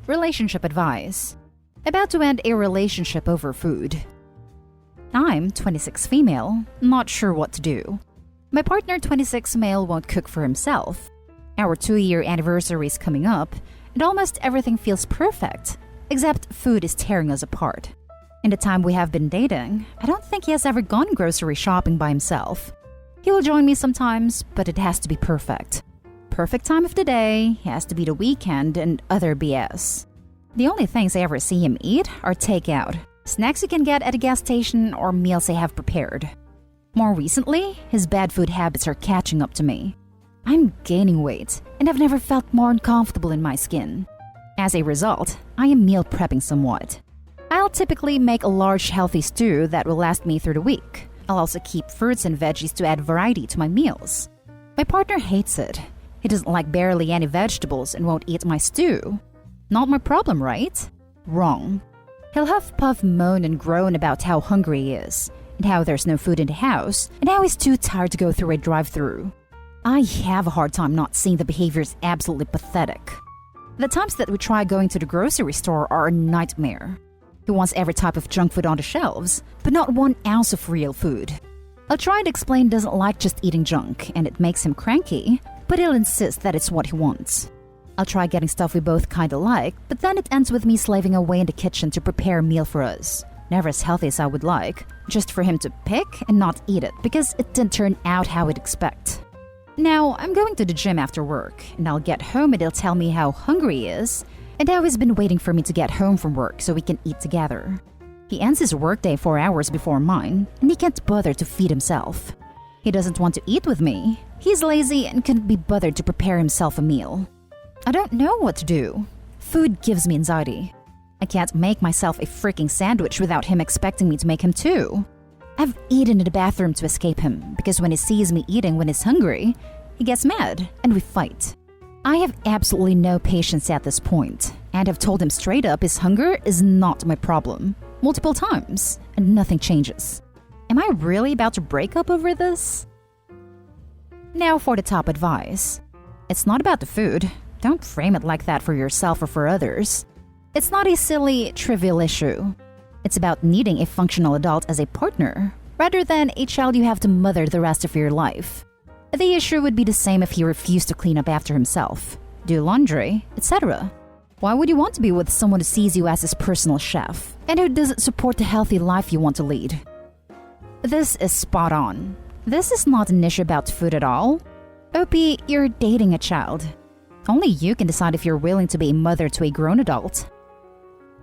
Relationship advice. About to end a relationship over food. I'm 26 female, not sure what to do. My partner 26 male won't cook for himself. Our 2-year anniversary is coming up, and almost everything feels perfect, except food is tearing us apart. In the time we have been dating, I don't think he has ever gone grocery shopping by himself. He will join me sometimes, but it has to be perfect. Perfect time of the day, has to be the weekend, and other BS. The only things I ever see him eat are takeout, snacks you can get at a gas station, or meals I have prepared. More recently, his bad food habits are catching up to me. I'm gaining weight, and I've never felt more uncomfortable in my skin. As a result, I am meal prepping somewhat. I'll typically make a large healthy stew that will last me through the week. I'll also keep fruits and veggies to add variety to my meals. My partner hates it. He doesn't like barely any vegetables and won't eat my stew. Not my problem, right? Wrong. He'll huff, puff, moan, and groan about how hungry he is, and how there's no food in the house, and how he's too tired to go through a drive-thru. I have a hard time not seeing the behavior is absolutely pathetic. The times that we try going to the grocery store are a nightmare. He wants every type of junk food on the shelves, but not 1 ounce of real food. I'll try to explain doesn't like just eating junk, and it makes him cranky, but he'll insist that it's what he wants. I'll try getting stuff we both kinda like, but then it ends with me slaving away in the kitchen to prepare a meal for us. Never as healthy as I would like, just for him to pick and not eat it because it didn't turn out how I'd expect. Now, I'm going to the gym after work, and I'll get home and he'll tell me how hungry he is, and how he's been waiting for me to get home from work so we can eat together. He ends his workday 4 hours before mine, and he can't bother to feed himself. He doesn't want to eat with me. He's lazy and couldn't be bothered to prepare himself a meal. I don't know what to do. Food gives me anxiety. I can't make myself a freaking sandwich without him expecting me to make him too. I've eaten in the bathroom to escape him because when he sees me eating when he's hungry, he gets mad and we fight. I have absolutely no patience at this point, and have told him straight up his hunger is not my problem, multiple times, and nothing changes. Am I really about to break up over this? Now for the top advice. It's not about the food. Don't frame it like that for yourself or for others. It's not a silly, trivial issue. It's about needing a functional adult as a partner, rather than a child you have to mother the rest of your life. The issue would be the same if he refused to clean up after himself, do laundry, etc. Why would you want to be with someone who sees you as his personal chef, and who doesn't support the healthy life you want to lead? This is spot on. This is not an issue about food at all. OP, you're dating a child. Only you can decide if you're willing to be a mother to a grown adult.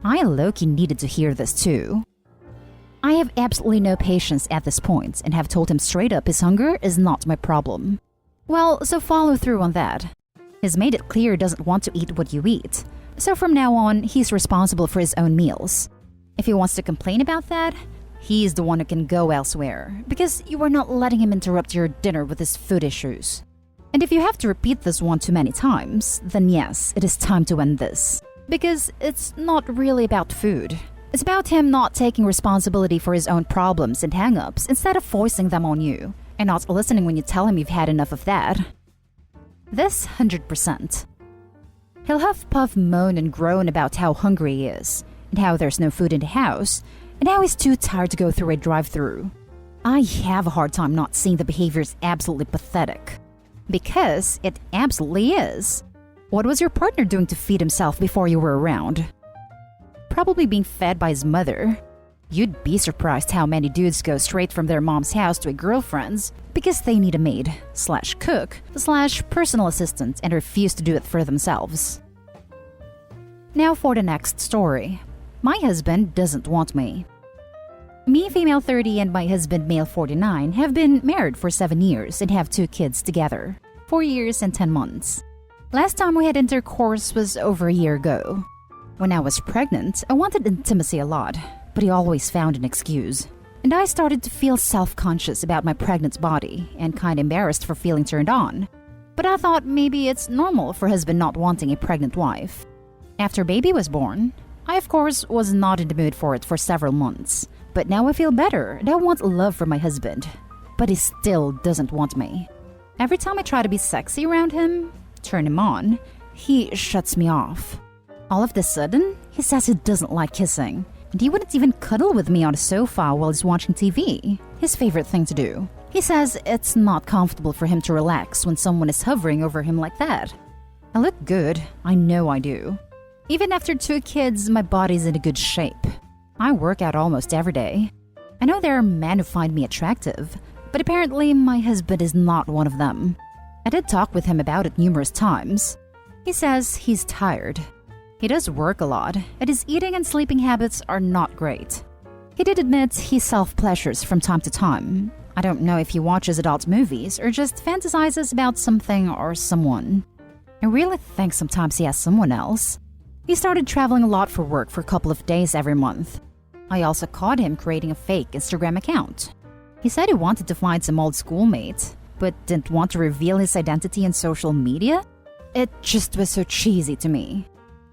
I low-key needed to hear this too. I have absolutely no patience at this point and have told him straight up his hunger is not my problem. Well, so follow through on that. He's made it clear he doesn't want to eat what you eat, so from now on, he's responsible for his own meals. If he wants to complain about that, he's the one who can go elsewhere, because you are not letting him interrupt your dinner with his food issues. And if you have to repeat this one too many times, then yes, it is time to end this. Because it's not really about food. It's about him not taking responsibility for his own problems and hang-ups instead of forcing them on you, and not listening when you tell him you've had enough of that. This 100%. He'll huff, puff, moan, and groan about how hungry he is, and how there's no food in the house, and how he's too tired to go through a drive-thru. I have a hard time not seeing the behavior is absolutely pathetic. Because it absolutely is. What was your partner doing to feed himself before you were around? Probably being fed by his mother. You'd be surprised how many dudes go straight from their mom's house to a girlfriend's because they need a maid, slash cook, slash personal assistant and refuse to do it for themselves. Now for the next story. My husband doesn't want me. Me, female 30, and my husband, male 49, have been married for 7 years and have 2 kids together, 4 years and 10 months. Last time we had intercourse was over a year ago. When I was pregnant, I wanted intimacy a lot, but he always found an excuse. And I started to feel self-conscious about my pregnant body and kind of embarrassed for feeling turned on. But I thought maybe it's normal for husband not wanting a pregnant wife. After baby was born, I of course was not in the mood for it for several months. But now I feel better and I want love from my husband. But he still doesn't want me. Every time I try to be sexy around him, turn him on, he shuts me off. All of a sudden, he says he doesn't like kissing, and he wouldn't even cuddle with me on a sofa while he's watching TV, his favorite thing to do. He says it's not comfortable for him to relax when someone is hovering over him like that. I look good, I know I do. Even after 2 kids, my body's in a good shape. I work out almost every day. I know there are men who find me attractive, but apparently my husband is not one of them. I did talk with him about it numerous times. He says he's tired. He does work a lot, and his eating and sleeping habits are not great. He did admit he self-pleasures from time to time. I don't know if he watches adult movies or just fantasizes about something or someone. I really think sometimes he has someone else. He started traveling a lot for work for a couple of days every month. I also caught him creating a fake Instagram account. He said he wanted to find some old schoolmate, but didn't want to reveal his identity in social media. It just was so cheesy to me.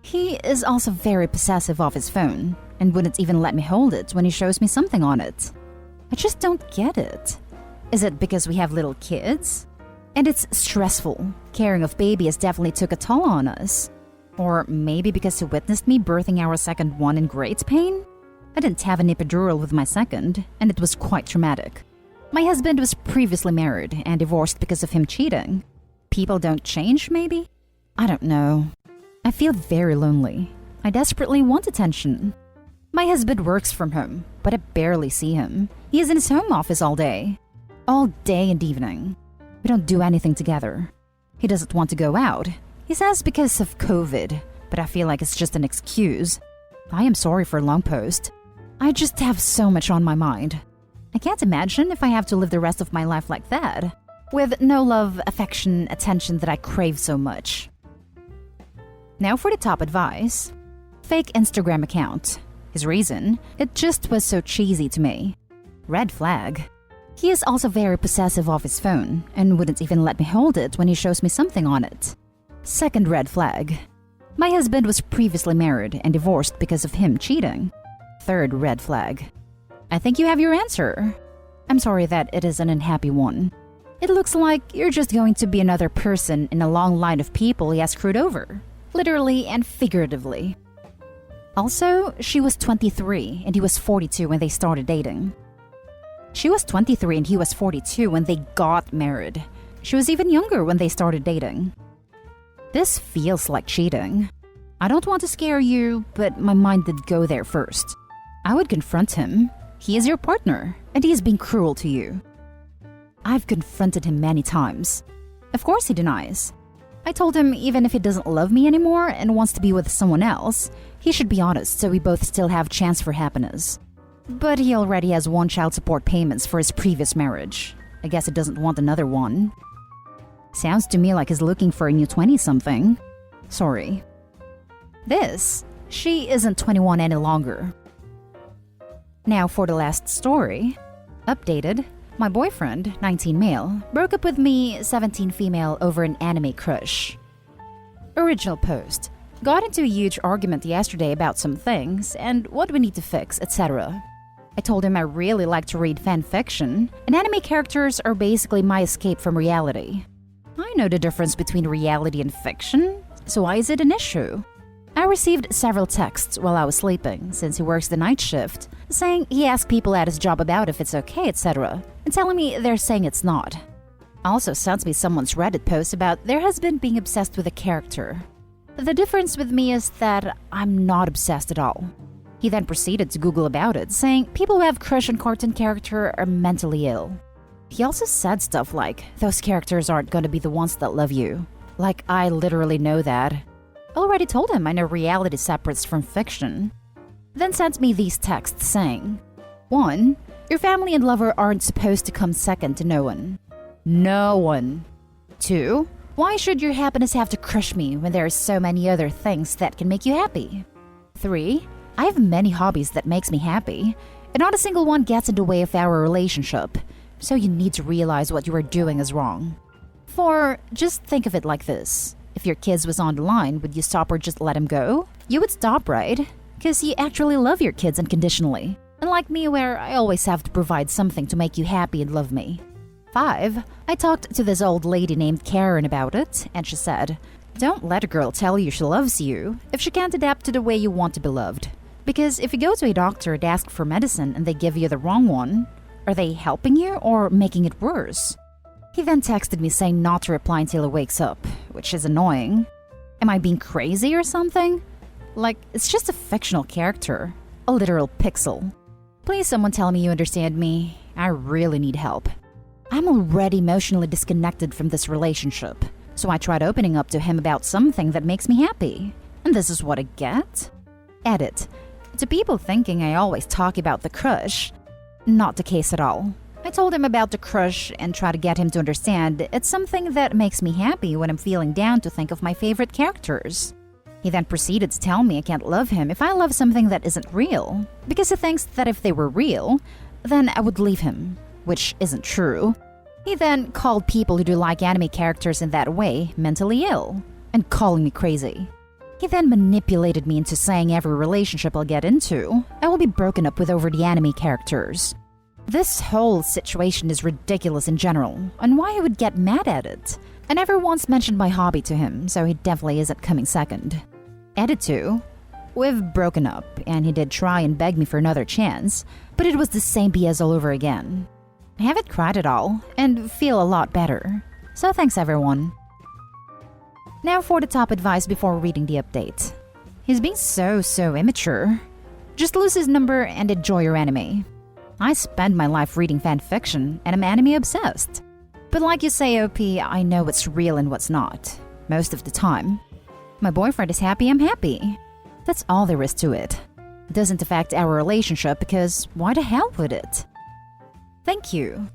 He is also very possessive of his phone and wouldn't even let me hold it when he shows me something on it. I just don't get it. Is it because we have little kids? And it's stressful. Caring of baby has definitely took a toll on us. Or maybe because he witnessed me birthing our second one in great pain? I didn't have an epidural with my second, and it was quite traumatic. My husband was previously married and divorced because of him cheating. People don't change, maybe? I don't know. I feel very lonely. I desperately want attention. My husband works from home, but I barely see him. He is in his home office all day and evening. We don't do anything together. He doesn't want to go out. He says because of COVID, but I feel like it's just an excuse. I am sorry for a long post. I just have so much on my mind. I can't imagine if I have to live the rest of my life like that, with no love, affection, attention that I crave so much. Now for the top advice. Fake Instagram account. His reason, it just was so cheesy to me. Red flag. He is also very possessive of his phone and wouldn't even let me hold it when he shows me something on it. Second red flag. My husband was previously married and divorced because of him cheating. Third red flag. I think you have your answer. I'm sorry that it is an unhappy one. It looks like you're just going to be another person in a long line of people he has screwed over. Literally and figuratively. Also, she was 23 and he was 42 when they started dating. She was 23 and he was 42 when they got married. She was even younger when they started dating. This feels like cheating. I don't want to scare you, but my mind did go there first. I would confront him. He is your partner, and he is being cruel to you. I've confronted him many times. Of course he denies. I told him even if he doesn't love me anymore and wants to be with someone else, he should be honest so we both still have chance for happiness. But he already has 1 child support payments for his previous marriage. I guess he doesn't want another one. Sounds to me like he's looking for a new 20-something. Sorry. She isn't 21 any longer. Now for the last story. Updated. My boyfriend, 19 male, broke up with me, 17 female, over an anime crush. Original post. Got into a huge argument yesterday about some things and what we need to fix, etc. I told him I really like to read fan fiction, and anime characters are basically my escape from reality. I know the difference between reality and fiction, so why is it an issue? I received several texts while I was sleeping, since he works the night shift, saying he asked people at his job about if it's okay, etc., and telling me they're saying it's not. Also sent me someone's Reddit post about their husband being obsessed with a character. The difference with me is that I'm not obsessed at all. He then proceeded to Google about it, saying people who have crush on cartoon character are mentally ill. He also said stuff like, those characters aren't going to be the ones that love you. Like, I literally know that. I already told him I know reality separates from fiction. Then sent me these texts saying, 1. Your family and lover aren't supposed to come second to no one. No one. 2. Why should your happiness have to crush me when there are so many other things that can make you happy? 3. I have many hobbies that makes me happy, and not a single one gets in the way of our relationship, so you need to realize what you are doing is wrong. 4. Just think of it like this. If your kids was on the line, would you stop or just let them go? You would stop, right? Because you actually love your kids unconditionally. Unlike me, where I always have to provide something to make you happy and love me. 5. I talked to this old lady named Karen about it, and she said, Don't let a girl tell you she loves you if she can't adapt to the way you want to be loved. Because if you go to a doctor and ask for medicine and they give you the wrong one, are they helping you or making it worse? He then texted me saying not to reply until he wakes up, which is annoying. Am I being crazy or something? Like, it's just a fictional character, a literal pixel. Please someone tell me you understand me. I really need help. I'm already emotionally disconnected from this relationship, so I tried opening up to him about something that makes me happy. And this is what I get? Edit. To people thinking I always talk about the crush, not the case at all. I told him about the crush and tried to get him to understand it's something that makes me happy when I'm feeling down to think of my favorite characters. He then proceeded to tell me I can't love him if I love something that isn't real, because he thinks that if they were real, then I would leave him, which isn't true. He then called people who do like anime characters in that way mentally ill, and calling me crazy. He then manipulated me into saying every relationship I'll get into, I will be broken up with over the anime characters. This whole situation is ridiculous in general, and why I would get mad at it. I never once mentioned my hobby to him, so he definitely isn't coming second. Edit 2. We've broken up, and he did try and beg me for another chance, but it was the same BS all over again. I haven't cried at all, and feel a lot better. So thanks everyone. Now for the top advice before reading the update. He's being so immature. Just lose his number and enjoy your anime. I spend my life reading fanfiction and I'm anime obsessed. But like you say, OP, I know what's real and what's not. Most of the time. My boyfriend is happy, I'm happy. That's all there is to it. It doesn't affect our relationship because why the hell would it? Thank you.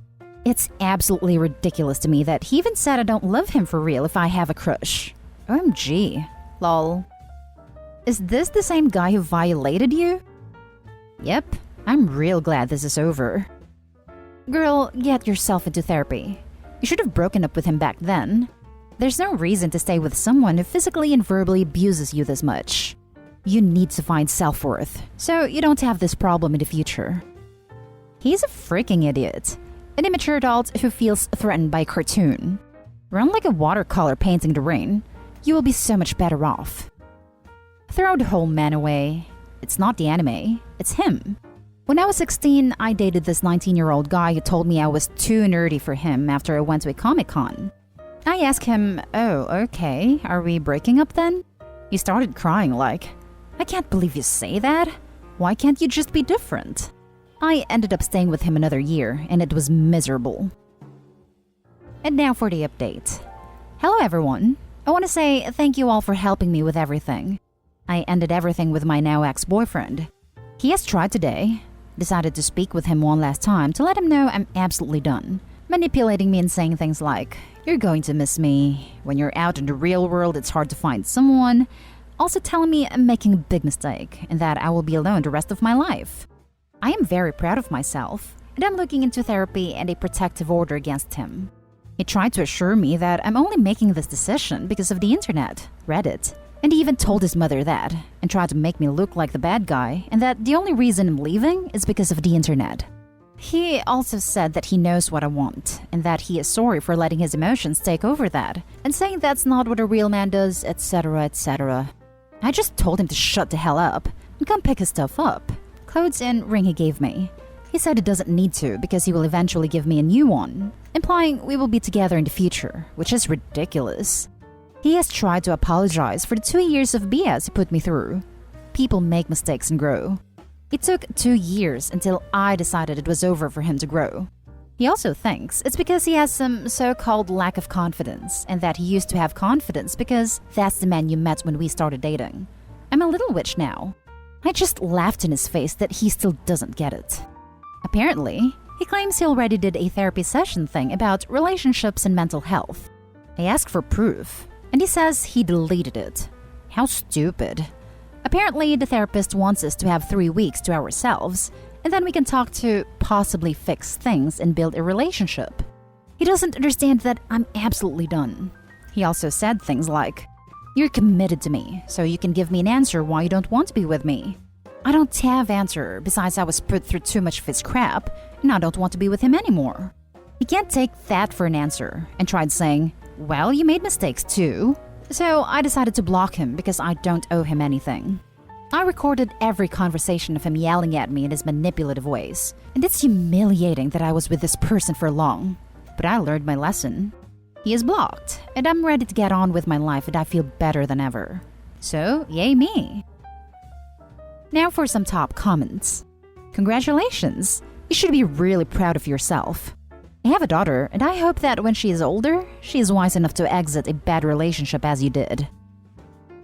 It's absolutely ridiculous to me that he even said I don't love him for real if I have a crush. OMG. Lol. Is this the same guy who violated you? Yep. I'm real glad this is over. Girl, get yourself into therapy. You should have broken up with him back then. There's no reason to stay with someone who physically and verbally abuses you this much. You need to find self-worth, so you don't have this problem in the future. He's a freaking idiot. An immature adult who feels threatened by a cartoon. Run like a watercolor painting the rain. You will be so much better off. Throw the whole man away. It's not the anime, it's him. When I was 16, I dated this 19-year-old guy who told me I was too nerdy for him after I went to a Comic-Con. I asked him, oh, okay, are we breaking up then? He started crying like, I can't believe you say that. Why can't you just be different? I ended up staying with him another year, and it was miserable. And now for the update. Hello everyone. I want to say thank you all for helping me with everything. I ended everything with my now ex-boyfriend. He has tried today. Decided to speak with him one last time to let him know I'm absolutely done. Manipulating me and saying things like, you're going to miss me. When you're out in the real world, it's hard to find someone. Also telling me I'm making a big mistake and that I will be alone the rest of my life. I am very proud of myself, and I'm looking into therapy and a protective order against him. He tried to assure me that I'm only making this decision because of the internet, Reddit, and he even told his mother that, and tried to make me look like the bad guy, and that the only reason I'm leaving is because of the internet. He also said that he knows what I want, and that he is sorry for letting his emotions take over that, and saying that's not what a real man does, etc, etc. I just told him to shut the hell up, and come pick his stuff up. Clothes and ring he gave me. He said he doesn't need to because he will eventually give me a new one, implying we will be together in the future, which is ridiculous. He has tried to apologize for the 2 years of BS he put me through. People make mistakes and grow. It took 2 years until I decided it was over for him to grow. He also thinks it's because he has some so-called lack of confidence, and that he used to have confidence because that's the man you met when we started dating. I'm a little witch now. I just laughed in his face that he still doesn't get it. Apparently, he claims he already did a therapy session thing about relationships and mental health. I asked for proof, and he says he deleted it. How stupid. Apparently, the therapist wants us to have 3 weeks to ourselves, and then we can talk to possibly fix things and build a relationship. He doesn't understand that I'm absolutely done. He also said things like, you're committed to me, so you can give me an answer why you don't want to be with me. I don't have answer, besides I was put through too much of his crap, and I don't want to be with him anymore. He can't take that for an answer, and tried saying, well, you made mistakes too. So I decided to block him because I don't owe him anything. I recorded every conversation of him yelling at me in his manipulative ways, and it's humiliating that I was with this person for long. But I learned my lesson. He is blocked, and I'm ready to get on with my life, and I feel better than ever. So, yay me. Now for some top comments. Congratulations! You should be really proud of yourself. I have a daughter, and I hope that when she is older, she is wise enough to exit a bad relationship as you did.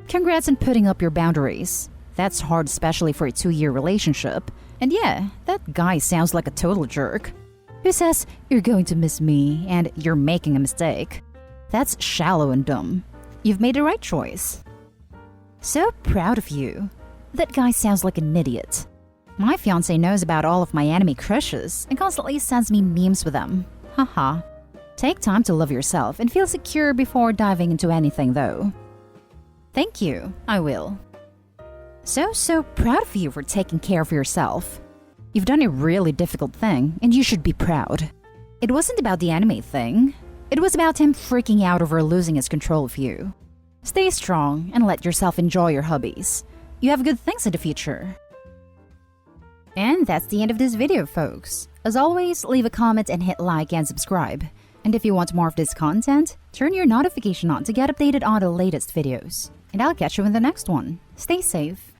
Congrats on putting up your boundaries. That's hard, especially for a 2-year relationship. And yeah, that guy sounds like a total jerk. Who says, "You're going to miss me," and "you're making a mistake"? That's shallow and dumb. You've made the right choice. So proud of you. That guy sounds like an idiot. My fiancé knows about all of my anime crushes and constantly sends me memes with them. Haha. Take time to love yourself and feel secure before diving into anything though. Thank you, I will. So proud of you for taking care of yourself. You've done a really difficult thing, and you should be proud. It wasn't about the anime thing. It was about him freaking out over losing his control of you. Stay strong and let yourself enjoy your hobbies. You have good things in the future. And that's the end of this video, folks. As always, leave a comment and hit like and subscribe. And if you want more of this content, turn your notification on to get updated on the latest videos. And I'll catch you in the next one. Stay safe.